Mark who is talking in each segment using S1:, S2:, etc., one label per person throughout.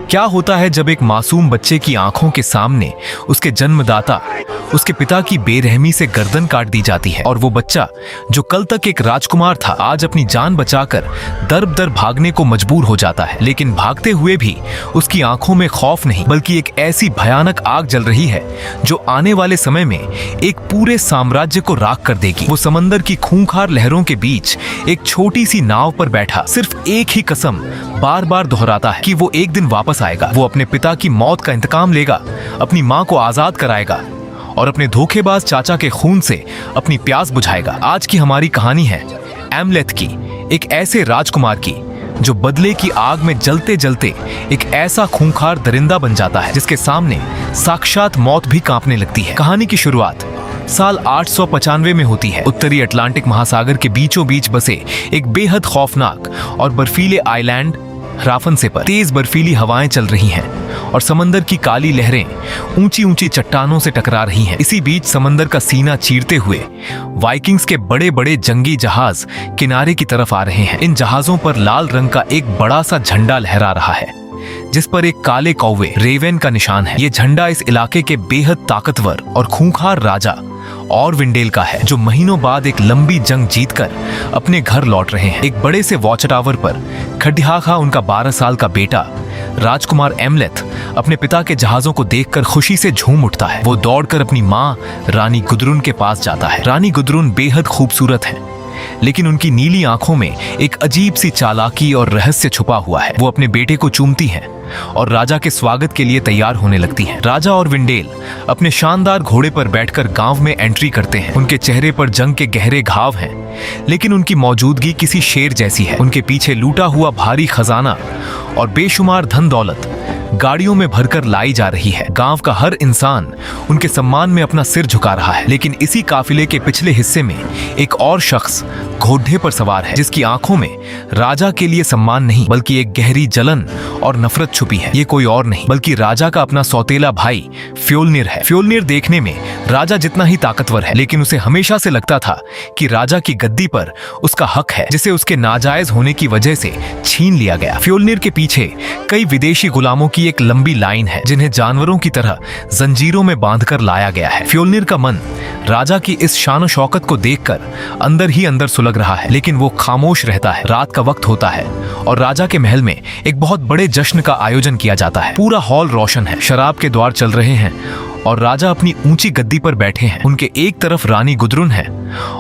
S1: क्या होता है जब एक मासूम बच्चे की आंखों के सामने उसके जन्मदाता उसके पिता की बेरहमी से गर्दन काट दी जाती है और वो बच्चा जो कल तक एक राजकुमार था आज अपनी जान बचाकर दर दर भागने को मजबूर हो जाता है। लेकिन भागते हुए भी उसकी आंखों में खौफ नहीं बल्कि एक ऐसी भयानक आग जल रही है जो आने वाले समय में एक पूरे साम्राज्य को राख कर देगी। वो समंदर की खूंखार लहरों के बीच एक छोटी सी नाव पर बैठा सिर्फ एक ही कसम बार बार दोहराता है कि वो एक दिन वापस आएगा। वो अपने पिता की मौत का इंतकाम लेगा, अपनी माँ को आजाद कराएगा और अपने धोखेबाज चाचा के खून से अपनी प्यास बुझाएगा। आज की हमारी कहानी है एमलेथ की, एक ऐसे राजकुमार की जो बदले की आग में जलते जलते एक ऐसा खूंखार दरिंदा बन जाता है जिसके सामने साक्षात मौत भी कांपने लगती है। कहानी की शुरुआत साल 895 में होती है। उत्तरी अटलांटिक महासागर के बीचों बीच बसे एक बेहद खौफनाक और बर्फीले आइलैंड राफनसे पर तेज बर्फीली हवाएं चल रही हैं और समंदर की काली लहरें ऊंची ऊंची चट्टानों से टकरा रही हैं। इसी बीच समंदर का सीना चीरते हुए वाइकिंग्स के बड़े बड़े जंगी जहाज किनारे की तरफ आ रहे हैं। इन जहाजों पर लाल रंग का एक बड़ा सा झंडा लहरा रहा है जिस पर एक काले कौवे रेवेन का निशान है। ये झंडा इस इलाके के बेहद ताकतवर और खूंखार राजा और विंडेल का है जो महीनों बाद एक लंबी जंग जीतकर अपने घर लौट रहे हैं। एक बड़े से वॉच टावर पर खटिया खा उनका 12 साल का बेटा राजकुमार एमलेथ अपने पिता के जहाजों को देखकर खुशी से झूम उठता है। वो दौड़कर अपनी माँ रानी गुदरुन के पास जाता है। रानी गुदरुन बेहद खूबसूरत है लेकिन उनकी नीली आंखों में एक अजीब सी चालाकी और रहस्य छुपा हुआ है। वो अपने बेटे को चूमती हैं और राजा के स्वागत के लिए तैयार होने लगती हैं। राजा और विंडेल अपने शानदार घोड़े पर बैठकर गांव में एंट्री करते हैं। उनके चेहरे पर जंग के गहरे घाव हैं लेकिन उनकी मौजूदगी किसी शेर जैसी है। उनके पीछे लूटा हुआ भारी खजाना और बेशुमार धन दौलत गाड़ियों में भरकर लाई जा रही है। गांव का हर इंसान उनके सम्मान में अपना सिर झुका रहा है। लेकिन इसी काफिले के पिछले हिस्से में एक और शख्स घोड़े पर सवार है जिसकी आंखों में राजा के लिए सम्मान नहीं बल्कि एक गहरी जलन और नफरत छुपी है। ये कोई और नहीं बल्कि राजा का अपना सौतेला भाई फ्योल्निर है। फ्योल्निर देखने में राजा जितना ही ताकतवर है लेकिन उसे हमेशा से लगता था कि राजा की गद्दी पर उसका हक है जिसे उसके नाजायज होने की वजह से छीन लिया गया। फ्योल्निर के पीछे कई विदेशी गुलामों की एक लंबी लाइन है जिन्हें जानवरों की तरह जंजीरों में बांधकर लाया गया है। फ्योल्निर का मन राजा की इस शान शौकत को देखकर अंदर ही अंदर सुलग रहा है लेकिन वो खामोश रहता है। रात का वक्त होता है और राजा के महल में एक बहुत बड़े जश्न का आयोजन किया जाता है। पूरा हॉल रोशन है, शराब के द्वार चल रहे हैं और राजा अपनी ऊंची गद्दी पर बैठे हैं। उनके एक तरफ रानी गुदरुन है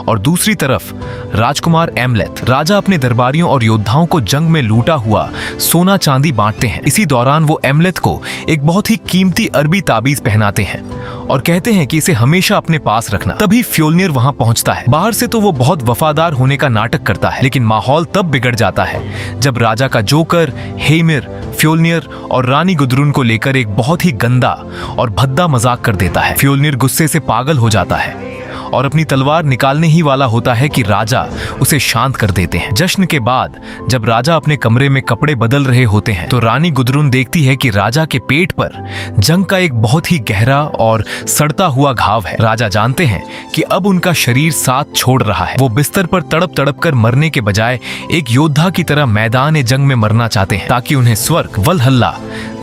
S1: और दूसरी तरफ राजकुमार एमलेथ। राजा अपने दरबारियों और योद्धाओं को जंग में लूटा हुआ सोना चांदी बांटते हैं। इसी दौरान वो एमलेथ को एक बहुत ही कीमती अरबी ताबीज पहनाते हैं और कहते हैं कि इसे हमेशा अपने पास रखना। तभी फ्योल्निर वहां पहुंचता है। बाहर से तो वो बहुत वफादार होने का नाटक करता है लेकिन माहौल तब बिगड़ जाता है जब राजा का जोकर हेमिर फ्योल्निर और रानी गुदरुन को लेकर एक बहुत ही गंदा और भद्दा मजाक कर देता है। फ्योल्निर गुस्से से पागल हो जाता है और अपनी तलवार निकालने ही वाला होता है कि राजा उसे शांत कर देते हैं। जश्न के बाद जब राजा अपने कमरे में कपड़े बदल रहे होते हैं तो रानी गुदरुन देखती है कि राजा के पेट पर जंग का एक बहुत ही गहरा और सड़ता हुआ घाव है। राजा जानते हैं कि अब उनका शरीर साथ छोड़ रहा है। वो बिस्तर पर तड़प तड़प कर मरने के बजाय एक योद्धा की तरह मैदान जंग में मरना चाहते हैं ताकि उन्हें स्वर्ग वलहल्ला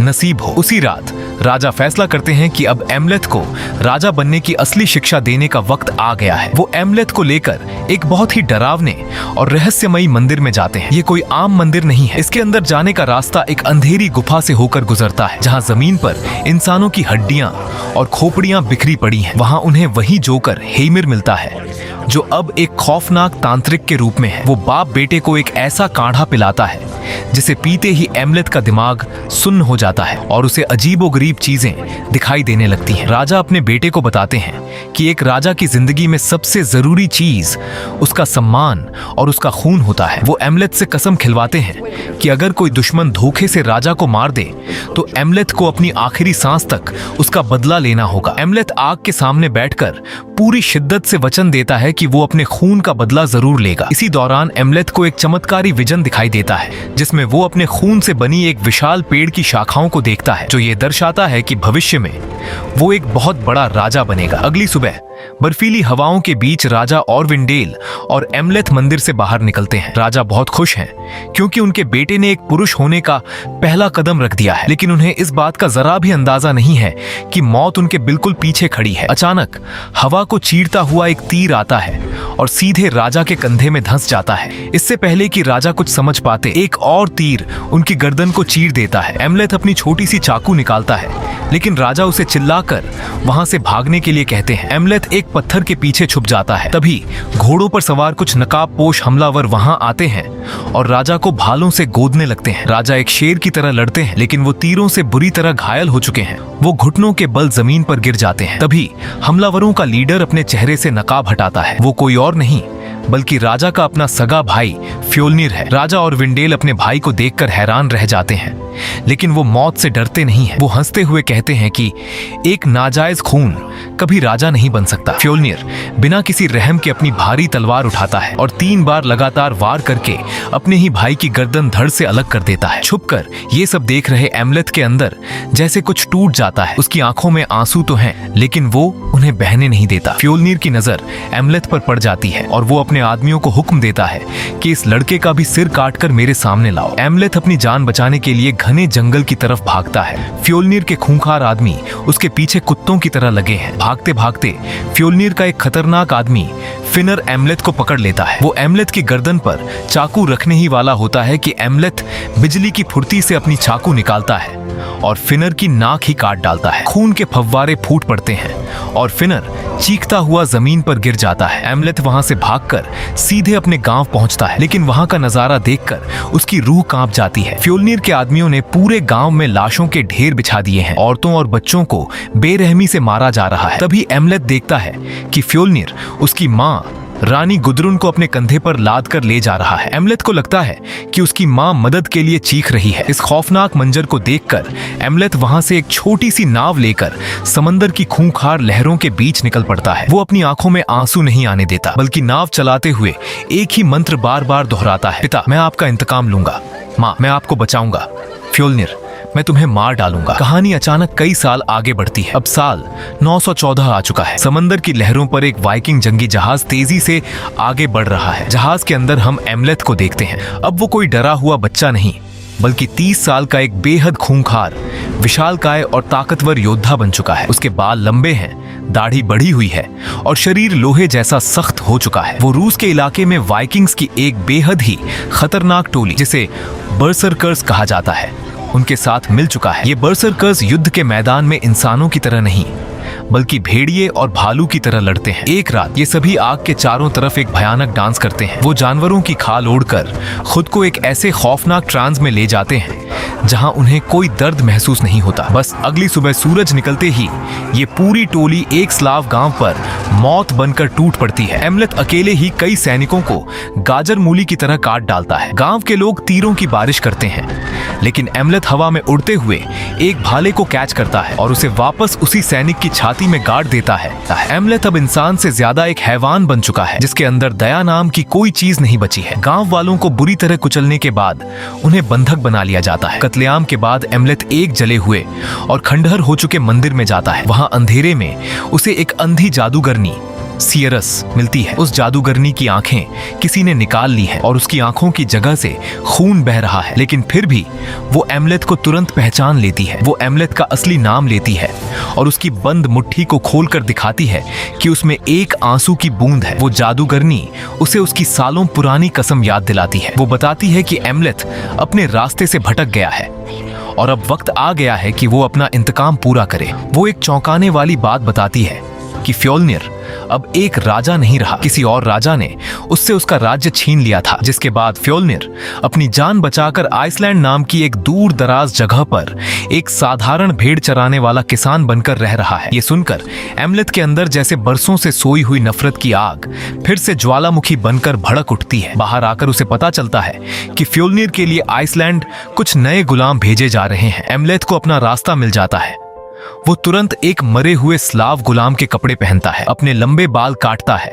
S1: नसीब हो। उसी रात राजा फैसला करते हैं कि अब एमलेथ को राजा बनने की असली शिक्षा देने का वक्त आ गया है। वो एमलेथ को लेकर एक बहुत ही डरावने और रहस्यमयी मंदिर में जाते हैं। ये कोई आम मंदिर नहीं है। इसके अंदर जाने का रास्ता एक अंधेरी गुफा से होकर गुजरता है जहाँ जमीन पर इंसानों की हड्डियां और खोपड़ियां बिखरी पड़ी हैं। वहाँ उन्हें वही जोकर हेमिर मिलता है जो अब एक खौफनाक तांत्रिक के रूप में है। वो बाप बेटे को एक ऐसा काढ़ा पिलाता है जिसे पीते ही एमलेथ का दिमाग सुन्न हो जाता है और उसे अजीबोगरीब चीजें दिखाई देने लगती हैं। राजा अपने बेटे को बताते हैं कि एक राजा की जिंदगी में सबसे जरूरी चीज उसका सम्मान और उसका खून होता है। वो एमलेथ से कसम खिलवाते हैं कि अगर कोई दुश्मन धोखे से राजा को मार दे तो एमलेथ को अपनी आखिरी सांस तक उसका बदला लेना होगा। एमलेथ आग के सामने बैठकर पूरी शिद्दत से वचन देता है है कि वो अपने खून का बदला जरूर लेगा। इसी दौरान एमलेथ को एक चमत्कारी विजन दिखाई देता है जिसमें वो अपने खून से बनी एक विशाल पेड़ की शाखाओं को देखता है, जो ये दर्शाता है कि भविष्य में वो एक बहुत बड़ा राजा बनेगा। अगली सुबह बर्फीली हवाओं के बीच राजा ऑरविंडेल और एमलेथ मंदिर से बाहर निकलते हैं। राजा बहुत खुश हैं क्योंकि उनके बेटे ने एक पुरुष होने का पहला कदम रख दिया है, लेकिन उन्हें इस बात का जरा भी अंदाजा नहीं है कि मौत उनके बिल्कुल पीछे खड़ी है। अचानक हवा को चीरता हुआ एक तीर आता है और सीधे राजा के कंधे में धंस जाता है। इससे पहले कि राजा कुछ समझ पाते, एक और तीर उनकी गर्दन को चीर देता है। एमलेथ अपनी छोटी सी चाकू निकालता है, लेकिन राजा उसे चिल्लाकर वहां से भागने के लिए कहते हैं। एमलेथ एक पत्थर के पीछे छुप जाता है। तभी घोड़ों पर सवार कुछ नकाबपोश हमलावर वहां आते हैं और राजा को भालों से गोदने लगते हैं। राजा एक शेर की तरह लड़ते हैं, लेकिन वो तीरों से बुरी तरह घायल हो चुके हैं। वो घुटनों के बल जमीन पर गिर जाते हैं। तभी हमलावरों का लीडर अपने चेहरे से नकाब हटाता है। वो कोई और नहीं बल्कि राजा का अपना सगा भाई फ्योल्निर है। राजा और विंडेल अपने भाई को देखकर हैरान रह जाते हैं, लेकिन वो मौत से डरते नहीं हैं। वो हंसते हुए कहते हैं कि एक नाजायज खून कभी राजा नहीं बन सकता। फ्योल्निर बिना किसी रहम के अपनी भारी तलवार उठाता है और 3 बार लगातार वार करके अपने ही भाई की गर्दन धड़ से अलग कर देता है। छुपकर ये सब देख रहे एमलेथ के अंदर जैसे कुछ टूट जाता है। उसकी आंखों में आंसू तो हैं, लेकिन वो उन्हें बहने नहीं देता। फ्योल्निर की नजर एमलेथ पर पड़ जाती है और वो अपने आदमियों को हुक्म देता है कि इस लड़के का भी सिर काटकर मेरे सामने लाओ। एमलेथ अपनी जान बचाने के लिए घने जंगल की तरफ भागता है। फ्योल्निर के खूंखार आदमी उसके पीछे कुत्तों की तरह लगे हैं। भागते भागते फ्योल्निर का एक खतरनाक आदमी फिनर एमलेथ को पकड़ लेता है। वो एमलेथ की गर्दन पर चाकू रखने ही वाला होता है कि एमलेथ बिजली की फुर्ती से अपनी चाकू निकालता है और फिनर की नाक ही काट डालता है। खून के फव्वारे फूट पड़ते हैं और फिनर चीखता हुआ जमीन पर गिर जाता है। एमलेथ वहां से भागकर सीधे अपने गांव पहुंचता है, लेकिन वहां का नजारा देखकर उसकी रूह कांप जाती है। फ्योल्निर के आदमियों ने पूरे गांव में लाशों के ढेर बिछा दिए हैं। औरतों और बच्चों को बेरहमी से मारा जा रहा है। तभी एमलेथ देखता है कि फ्योल्निर उसकी मां रानी गुदरुन को अपने कंधे पर लाद कर ले जा रहा है। एमलेथ को लगता है कि उसकी मां मदद के लिए चीख रही है। इस खौफनाक मंजर को देखकर एमलेथ वहां से एक छोटी सी नाव लेकर समंदर की खूंखार लहरों के बीच निकल पड़ता है। वो अपनी आंखों में आंसू नहीं आने देता, बल्कि नाव चलाते हुए एक ही मंत्र बार बार दोहराता है। पिता, मैं आपका इंतकाम लूंगा। माँ, मैं आपको बचाऊंगा। फ्योल्निर, मैं तुम्हें मार डालूंगा। कहानी अचानक कई साल आगे बढ़ती है। अब साल 914 आ चुका है। समंदर की लहरों पर एक वाइकिंग जंगी जहाज तेजी से आगे बढ़ रहा है। जहाज के अंदर हम एमलेथ को देखते हैं। अब वो कोई डरा हुआ बच्चा नहीं, बल्कि 30 साल का एक बेहद खूंखार, विशालकाय और ताकतवर योद्धा बन चुका है। उसके बाल लंबे हैं, दाढ़ी बढ़ी हुई है और शरीर लोहे जैसा सख्त हो चुका है। वो रूस के इलाके में वाइकिंग्स की एक बेहद ही खतरनाक टोली, जिसे बर्सर्कर्स कहा जाता है, उनके साथ मिल चुका है। ये बर्सर्कर्स युद्ध के मैदान में इंसानों की तरह नहीं, बल्कि भेड़िए और भालू की तरह लड़ते हैं। एक रात ये सभी आग के चारों तरफ एक भयानक डांस करते हैं। वो जानवरों की खाल ओढ़कर खुद को एक ऐसे खौफनाक ट्रांस में ले जाते हैं जहां उन्हें कोई दर्द महसूस नहीं होता। बस अगली सुबह सूरज निकलते ही ये पूरी टोली एक स्लाव गांव पर मौत बनकर टूट पड़ती है। एमलेथ अकेले ही कई सैनिकों को गाजर मूली की तरह काट डालता है। गांव के लोग तीरों की बारिश करते हैं, लेकिन एमलेथ हवा में उड़ते हुए एक भाले को कैच करता है और उसे वापस उसी सैनिक की छाती में गाड़ देता है। एमलेथ अब इंसान से ज्यादा एक हैवान बन चुका है, जिसके अंदर दया नाम की कोई चीज नहीं बची है। गांव वालों को बुरी तरह कुचलने के बाद उन्हें बंधक बना लिया जाता है। कत्लेआम के बाद एमलेथ एक जले हुए और खंडहर हो चुके मंदिर में जाता है। वहां अंधेरे में उसे एक अंधी जादूगरनी सियरस मिलती है। उस जादूगरनी की आंखें किसी ने निकाल ली है और उसकी आंखों की जगह से खून बह रहा है, लेकिन फिर भी वो एमलेथ को तुरंत पहचान लेती है। वो एमलेथ का असली नाम लेती है और उसकी बंद मुट्ठी को खोलकर दिखाती है कि उसमें एक आंसू की बूंद है। वो जादूगरनी उसे उसकी सालों पुरानी कसम याद दिलाती है। वो बताती है कि एमलेथ अपने रास्ते से भटक गया है और अब वक्त आ गया है कि वो अपना इंतकाम पूरा करे। वो एक चौंकाने वाली बात बताती है कि फ्योल्निर अब एक राजा नहीं रहा। किसी और राजा ने उससे उसका राज्य छीन लिया था, जिसके बाद फ्योल्निर अपनी जान बचाकर आइसलैंड नाम की एक दूर दराज जगह पर एक साधारण भेड़ चराने वाला किसान बनकर रह रहा है। ये सुनकर एमलेथ के अंदर जैसे बरसों से सोई हुई नफरत की आग फिर से ज्वालामुखी बनकर भड़क उठती है। बाहर आकर उसे पता चलता है कि फ्योल्निर के लिए आइसलैंड कुछ नए गुलाम भेजे जा रहे हैं। एमलेथ को अपना रास्ता मिल जाता है। वो तुरंत एक मरे हुए स्लाव गुलाम के कपड़े पहनता है, अपने लंबे बाल काटता है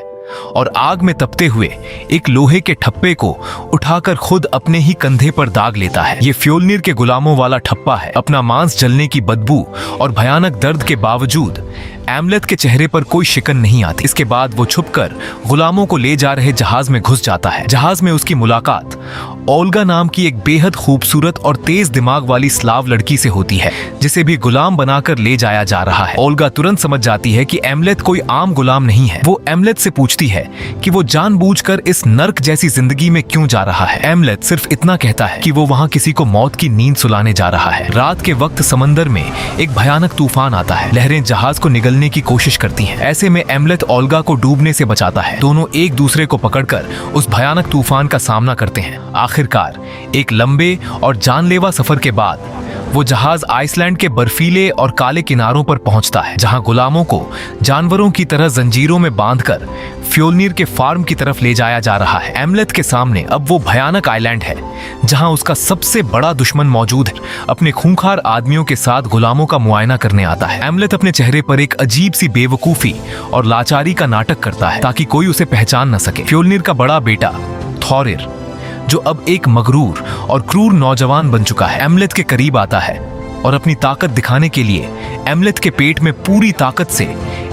S1: और आग में तपते हुए एक लोहे के ठप्पे को उठाकर खुद अपने ही कंधे पर दाग लेता है। ये फ्योल्निर के गुलामों वाला ठप्पा है। अपना मांस जलने की बदबू और भयानक दर्द के बावजूद एमलेथ के चेहरे पर कोई शिकन नहीं आती। इसके बाद वो छुपकर गुलामों को ले जा रहे जहाज में घुस जाता है। जहाज में उसकी मुलाकात ओल्गा नाम की एक बेहद खूबसूरत और तेज दिमाग वाली स्लाव लड़की से होती है, जिसे भी गुलाम बनाकर ले जाया जा रहा है। ओल्गा तुरंत समझ जाती है कि एमलेथ कोई आम गुलाम नहीं है। वो एमलेथ से पूछती है कि वो जानबूझकर इस नर्क जैसी जिंदगी में क्यों जा रहा है। एमलेथ सिर्फ इतना कहता है कि वो वहाँ किसी को मौत की नींद सुलाने जा रहा है। रात के वक्त समंदर में एक भयानक तूफान आता है। लहरें जहाज को निगलने की कोशिश करती हैं। ऐसे में एमलेथ ओल्गा को डूबने से बचाता है। दोनों एक दूसरे को पकड़कर उस भयानक तूफान का सामना करते हैं। आखिरकार एक लंबे और जानलेवा सफर के बाद वो जहाज आइसलैंड के बर्फीले और काले किनारों पर पहुंचता है, जहां गुलामों को जानवरों की तरह जंजीरों में बांधकर फ्योल्निर के फार्म की तरफ ले जाया जा रहा है। एमलेथ के सामने अब वो भयानक आइलैंड है जहां उसका सबसे बड़ा दुश्मन मौजूद है। अपने खूंखार आदमियों के साथ गुलामों का मुआयना करने आता है। एमलेथ अपने चेहरे पर एक अजीब सी बेवकूफी और लाचारी का नाटक करता है ताकि कोई उसे पहचान न सके। फ्योल्निर का बड़ा बेटा थोरिर, जो अब एक मगरूर और क्रूर नौजवान बन चुका है, एमलेथ के करीब आता है और अपनी ताकत दिखाने के लिए एमलेथ के पेट में पूरी ताकत से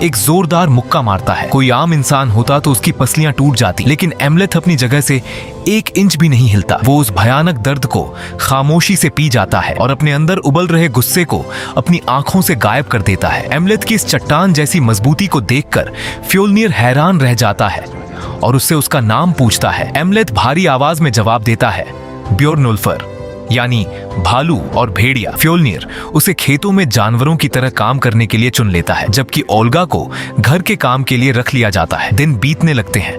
S1: एक जोरदार मुक्का मारता है। कोई आम इंसान होता तो उसकी पसलियां टूट जाती, लेकिन एमलेथ अपनी जगह से 1 इंच भी नहीं हिलता। वो उस भयानक दर्द को खामोशी से पी जाता है और अपने अंदर उबल रहे गुस्से को अपनी आंखों से गायब कर देता है। एमलेथ की इस चट्टान जैसी मजबूती को देखकर फ्योल्निर हैरान रह जाता है और उससे उसका नाम पूछता है। एमलेथ भारी आवाज में जवाब देता है, ब्योर्नुल्फर, यानी भालू और भेड़िया। फ्योल्निर उसे खेतों में जानवरों की तरह काम करने के लिए चुन लेता है, जबकि ओल्गा को घर के काम के लिए रख लिया जाता है। दिन बीतने लगते हैं।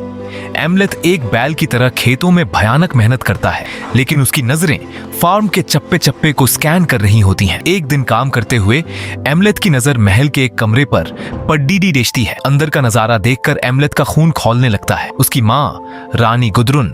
S1: एमलेथ एक बैल की तरह खेतों में भयानक मेहनत करता है, लेकिन उसकी नजरें फार्म के चप्पे चप्पे को स्कैन कर रही होती हैं। एक दिन काम करते हुए एमलेथ की नजर महल के एक कमरे पर पड्डीडी रेशती है। अंदर का नजारा देखकर एमलेथ का खून खौलने लगता है। उसकी माँ रानी गुदरुन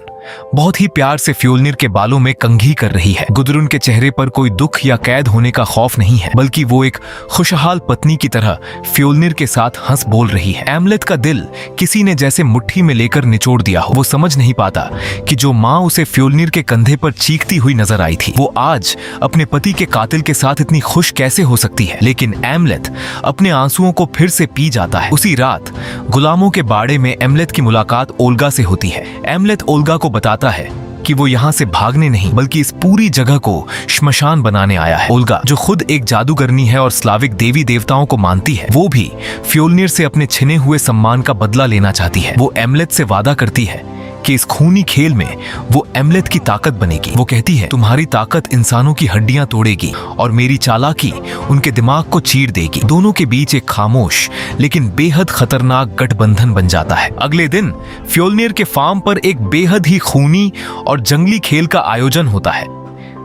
S1: बहुत ही प्यार से फ्योल्निर के बालों में कंघी कर रही है। गुदरुन के चेहरे पर कोई दुख या कैद होने का खौफ नहीं है, बल्कि वो एक खुशहाल पत्नी की तरह फ्योल्निर के साथ हंस बोल रही है। एमलेथ का दिल किसी ने जैसे मुट्ठी में लेकर निचोड़ दिया हो। वो समझ नहीं पाता कि जो माँ उसे फ्योल्निर के कंधे पर चीखती हुई नजर आई थी, वो आज अपने पति के कातिल के साथ इतनी खुश कैसे हो सकती है। लेकिन एमलेथ अपने आंसुओं को फिर से पी जाता है। उसी रात गुलामों के बाड़े में एमलेथ की मुलाकात ओल्गा से होती है। एमलेथ ओल्गा को बताता है कि वो यहाँ से भागने नहीं, बल्कि इस पूरी जगह को श्मशान बनाने आया है। ओल्गा, जो खुद एक जादूगरनी है और स्लाविक देवी देवताओं को मानती है, वो भी फ्योल्निर से अपने छिने हुए सम्मान का बदला लेना चाहती है। वो एमलेथ से वादा करती है कि इस खूनी खेल में वो एमलेथ की ताकत बनेगी। वो कहती है, तुम्हारी ताकत इंसानों की हड्डियां तोड़ेगी और मेरी चालाकी उनके दिमाग को चीर देगी। दोनों के बीच एक खामोश लेकिन बेहद खतरनाक गठबंधन बन जाता है। अगले दिन फ्योल्निर के फार्म पर एक बेहद ही खूनी और जंगली खेल का आयोजन होता है,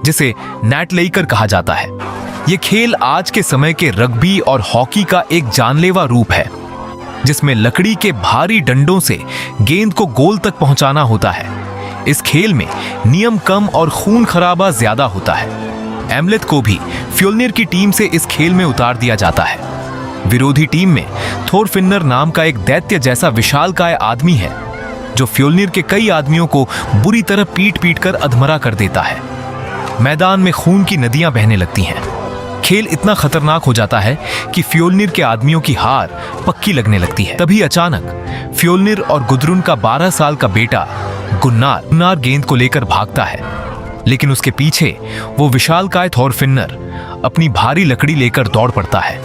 S1: जिसे नैटलेइकर कहा जाता है। ये खेल आज के समय के रग्बी और हॉकी का एक जानलेवा रूप है, जिसमें लकड़ी के भारी डंडों से गेंद को गोल तक पहुंचाना होता है। इस खेल में नियम कम और खून खराबा ज्यादा होता है। एमलेथ को भी फ्योल्निर की टीम से इस खेल में उतार दिया जाता है। विरोधी टीम में थोरफिन्नर नाम का एक दैत्य जैसा विशालकाय आदमी है, जो फ्योल्निर के कई आदमियों को बुरी तरह पीट पीट कर अधमरा कर देता है। मैदान में खून की नदियां बहने लगती हैं। खेल इतना खतरनाक हो जाता है कि फ्योल्निर के आदमियों की हार पक्की लगने लगती है। तभी अचानक फ्योल्निर और गुदरुन का 12 साल का बेटा गुन्नार गेंद को लेकर भागता है, लेकिन उसके पीछे वो विशालकाय थोरफिन्नर अपनी भारी लकड़ी लेकर दौड़ पड़ता है।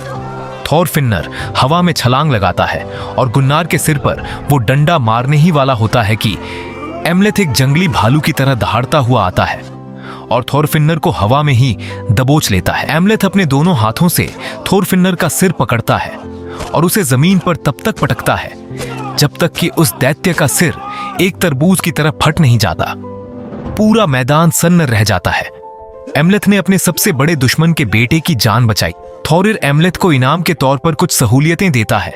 S1: थोरफिन्नर हवा में छलांग लगाता है और गुन्नार के सिर पर वो डंडा मारने ही वाला होता है कि एमलेथ एक जंगली भालू की तरह दहाड़ता हुआ आता है और थोरफिन्नर को हवा में ही दबोच लेता है। एमलेथ अपने दोनों हाथों से थोरफिन्नर का सिर पकड़ता है और उसे जमीन पर तब तक पटकता है जब तक कि उस दैत्य का सिर एक तरबूज की तरह फट नहीं जाता। पूरा मैदान सन्न रह जाता है। एमलेथ ने अपने सबसे बड़े दुश्मन के बेटे की जान बचाई। थोरिर एमलेथ को इनाम के तौर पर कुछ सहूलियतें देता है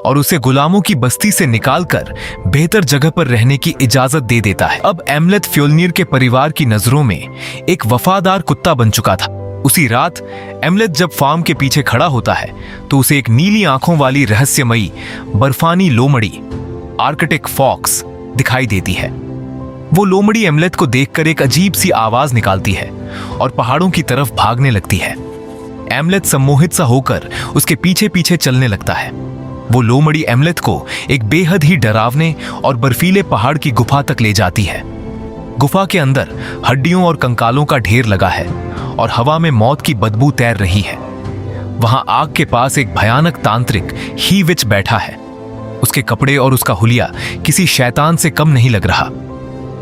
S1: और उसे गुलामों की बस्ती से निकालकर बेहतर जगह पर रहने की इजाजत दे देता है। अब एमलेथ फ्योल्निर के परिवार की नजरों में एक वफादार कुत्ता बन चुका था। उसी रात एमलेथ जब फार्म के पीछे खड़ा होता है तो उसे एक नीली आंखों वाली रहस्यमयी बर्फानी लोमड़ी आर्कटिक फॉक्स दिखाई देती है। वो लोमड़ी एमलेथ को देखकर एक अजीब सी आवाज निकालती है और पहाड़ों की तरफ भागने लगती है। एमलेथ सम्मोहित सा होकर उसके पीछे पीछे चलने लगता है। वो लोमड़ी एमलेथ को एक बेहद ही डरावने और बर्फीले पहाड़ की गुफा तक ले जाती है। गुफा के अंदर हड्डियों और कंकालों का ढेर लगा है और हवा में मौत की बदबू तैर रही है। वहां आग के पास एक भयानक तांत्रिक ही विच बैठा है। उसके कपड़े और उसका हुलिया किसी शैतान से कम नहीं लग रहा।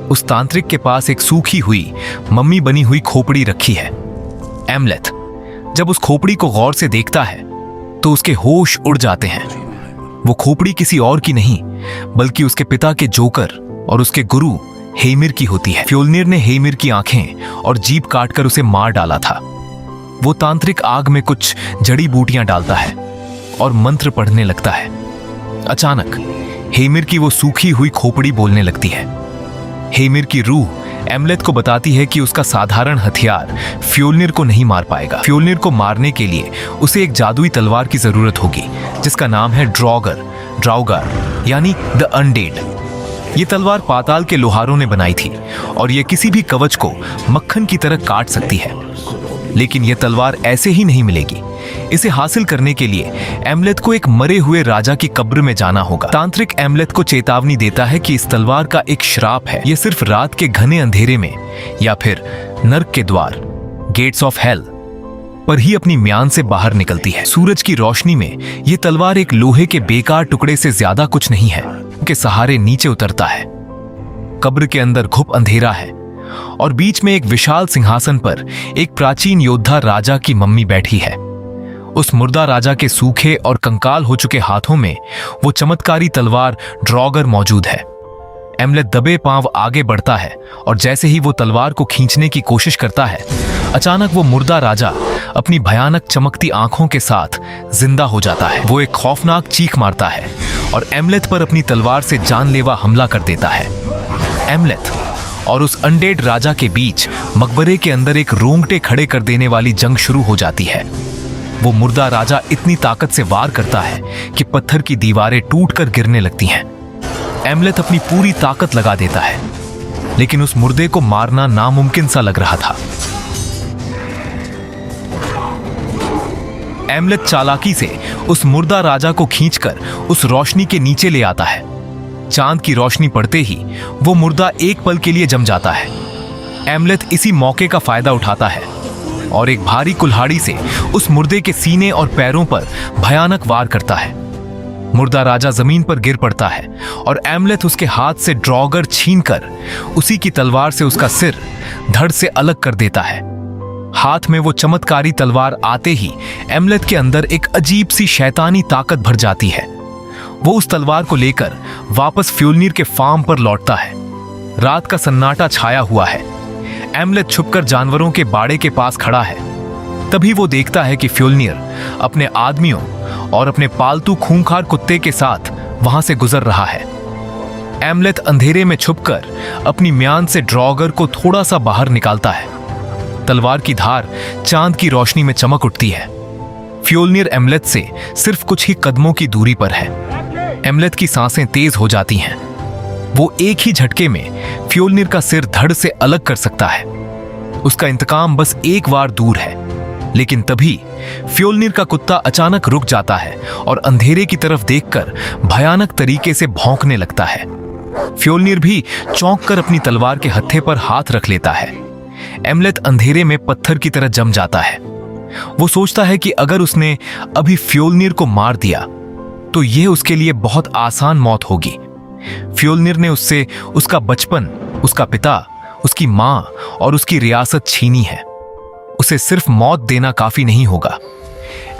S1: उस तांत्रिक के पास एक सूखी हुई मम्मी बनी हुई खोपड़ी रखी है। एमलेथ जब उस खोपड़ी को गौर से देखता है तो उसके होश उड़ जाते हैं। वो खोपड़ी किसी और की नहीं बल्कि उसके पिता के जोकर और उसके गुरु हेमिर की होती है। फ्योल्निर ने हेमिर की आंखें और जीभ काटकर उसे मार डाला था। वो तांत्रिक आग में कुछ जड़ी बूटियां डालता है और मंत्र पढ़ने लगता है। अचानक हेमिर की वो सूखी हुई खोपड़ी बोलने लगती है। हेमिर की रूह एमलेथ को बताती है कि उसका साधारण हथियार फ्योल्निर को नहीं मार पाएगा। फ्योल्निर को मारने के लिए उसे एक जादुई तलवार की जरूरत होगी जिसका नाम है ड्रॉगर यानी द अनडेड। ये तलवार पाताल के लोहारों ने बनाई थी और ये किसी भी कवच को मक्खन की तरह काट सकती है। लेकिन यह तलवार ऐसे ही नहीं मिलेगी। इसे हासिल करने के लिए एमलेथ को एक मरे हुए राजा की कब्र में जाना होगा। तांत्रिक एमलेथ को चेतावनी देता है कि इस तलवार का एक श्राप है। यह सिर्फ रात के घने अंधेरे में या फिर नर्क के द्वार गेट्स ऑफ हेल पर ही अपनी म्यान से बाहर निकलती है। सूरज की रोशनी में यह तलवार एक लोहे के बेकार टुकड़े से ज्यादा कुछ नहीं है के सहारे नीचे उतरता है। कब्र के अंदर घुप अंधेरा है और बीच में एक विशाल सिंहासन पर एक प्राचीन योद्धा राजा की मम्मी बैठी है। उस मुर्दा राजा के सूखे और कंकाल हो चुके हाथों में वो चमत्कारी तलवार ड्रॉगर मौजूद है। एमलेथ दबे पांव आगे बढ़ता है और जैसे ही वो तलवार को खींचने की कोशिश करता है, अचानक वो मुर्दा राजा अपनी भयानक चमकती आंखों के साथ जिंदा हो जाता है। वो एक खौफनाक चीख मारता है और एमलेथ पर अपनी तलवार से जानलेवा हमला कर देता है। एमलेथ और उस अनडेड राजा के बीच मकबरे के अंदर एक रोंगटे खड़े कर देने वाली जंग शुरू हो जाती है। वो मुर्दा राजा इतनी ताकत से वार करता है कि पत्थर की दीवारें टूटकर गिरने लगती हैं। एमलेथ अपनी पूरी ताकत लगा देता है, लेकिन उस मुर्दे को मारना नामुमकिन सा लग रहा था। एमलेथ चालाकी से उस मुर्दा राजा को खींचकर उस रोशनी के नीचे ले आता है। चांद की रोशनी पड़ते ही वो मुर्दा एक पल के लिए जम जाता है। एमलेथ इसी मौके का फायदा उठाता है और एक भारी कुल्हाड़ी से उस मुर्दे के सीने और पैरों पर भयानक वार करता है। मुर्दा राजा जमीन पर गिर पड़ता है और एमलेथ उसके हाथ से ड्रॉगर छीनकर उसी की तलवार से उसका सिर धड़ से अलग कर देता है। हाथ में वो चमत्कारी तलवार आते ही एमलेथ के अंदर एक अजीब सी शैतानी ताकत भर जाती है। वो उस तलवार को लेकर वापस फ्योल्निर के फार्म पर लौटता है। रात का सन्नाटा छाया हुआ है। एमलेथ छुपकर जानवरों के बाड़े के पास खड़ा है। तभी वो देखता है कि फ्योल्निर अपने आदमियों और अपने पालतू खूंखार कुत्ते के साथ वहां से गुजर रहा है। एमलेथ अंधेरे में छुपकर अपनी म्यान से ड्रॉगर को थोड़ा सा बाहर निकालता है। तलवार की धार चांद की रोशनी में चमक उठती है। फ्योल्निर एमलेथ से सिर्फ कुछ ही कदमों की दूरी पर है। एमलेथ की सांसें तेज हो जाती हैं। वो एक ही झटके में फ्योल्निर का सिर धड़ से अलग कर सकता है। उसका इंतकाम बस एक बार दूर है। लेकिन तभी फ्योल्निर का कुत्ता अचानक रुक जाता है और अंधेरे की तरफ देखकर भयानक तरीके से भौंकने लगता है। फ्योल्निर भी चौंक कर अपनी तलवार के हत्थे पर हाथ रख लेता है। एमलेथ अंधेरे में पत्थर की तरह जम जाता है। वो सोचता है कि अगर उसने अभी फ्योल्निर को मार दिया तो यह उसके लिए बहुत आसान मौत होगी। फ्योल्निर ने उससे उसका बचपन, उसका पिता, उसकी मां और उसकी रियासत छीनी है। उसे सिर्फ मौत देना काफी नहीं होगा।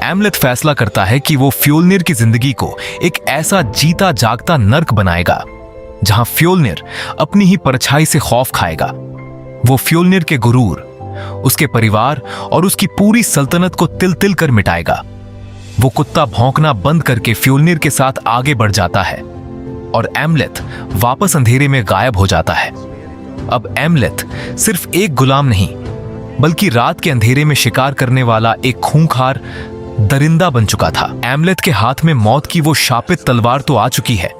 S1: एमलेथ फैसला करता है कि वो फ्योल्निर की जिंदगी को एक ऐसा जीता जागता नर्क बनाएगा जहां फ्योल्निर अपनी ही परछाई से खौफ खाएगा। वो फ्योल्निर के गुरूर, उसके परिवार और उसकी पूरी सल्तनत को तिल तिल कर मिटाएगा। वो कुत्ता भौंकना बंद करके फ्योल्निर के साथ आगे बढ़ जाता है और एमलेथ वापस अंधेरे में गायब हो जाता है। अब एमलेथ सिर्फ एक गुलाम नहीं बल्कि रात के अंधेरे में शिकार करने वाला एक खूंखार दरिंदा बन चुका था। एमलेथ के हाथ में मौत की वो शापित तलवार तो आ चुकी है,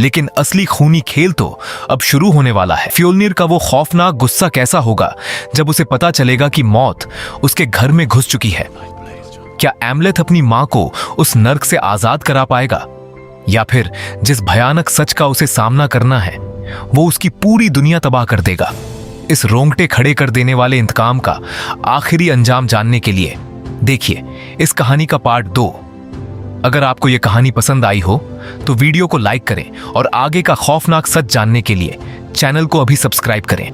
S1: लेकिन असली खूनी खेल तो अब शुरू होने वाला है। फ्योल्निर का वो खौफनाक गुस्सा कैसा होगा जब उसे पता चलेगा कि मौत उसके घर में घुस चुकी है। क्या एमलेथ अपनी मां को उस नर्क से आजाद करा पाएगा, या फिर जिस भयानक सच का उसे सामना करना है वो उसकी पूरी दुनिया तबाह कर देगा। इस रोंगटे खड़े कर देने वाले इंतकाम का आखिरी अंजाम जानने के लिए देखिए इस कहानी का पार्ट 2। अगर आपको यह कहानी पसंद आई हो तो वीडियो को लाइक करें और आगे का खौफनाक सच जानने के लिए चैनल को अभी सब्सक्राइब करें।